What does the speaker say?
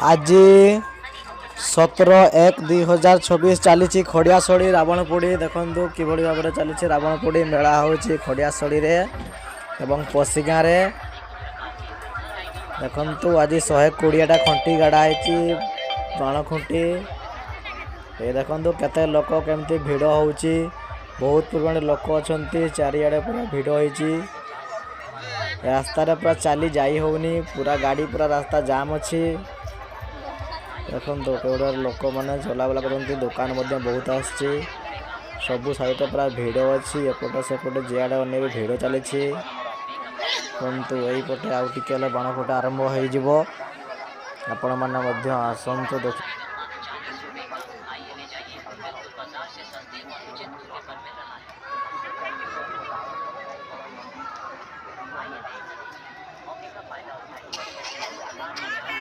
आज 17/1/2024 चली खड़ियाशड़ी रावणपोड़ी देखु कि भाव में चली रावणपोड़ी मेला हो खड़ियाशड़ी एवं पशिगाँ देखु आज 120टा खंटी गाड़ाई बाण खुंटी ये देखो केते लोक केमती भिड़ होउची बहुत परिमाण लोक अच्छा चारिआडे पूरा भिड़ होइची रास्ता पूरा चली जाई होनी पूरा गाड़ी पूरा रास्ता जाम अच्छी देखो कौड़ लोक मैंने चलाबुला करती दुकान बहुत आसची सबू साइड पूरा भिड़ अच्छी एपटे सेपटे जियाड़े अनेक भिड़ चली यही पटे आउ टिके बाण फुटा आरंभ हो आपण मैंने आसतु देख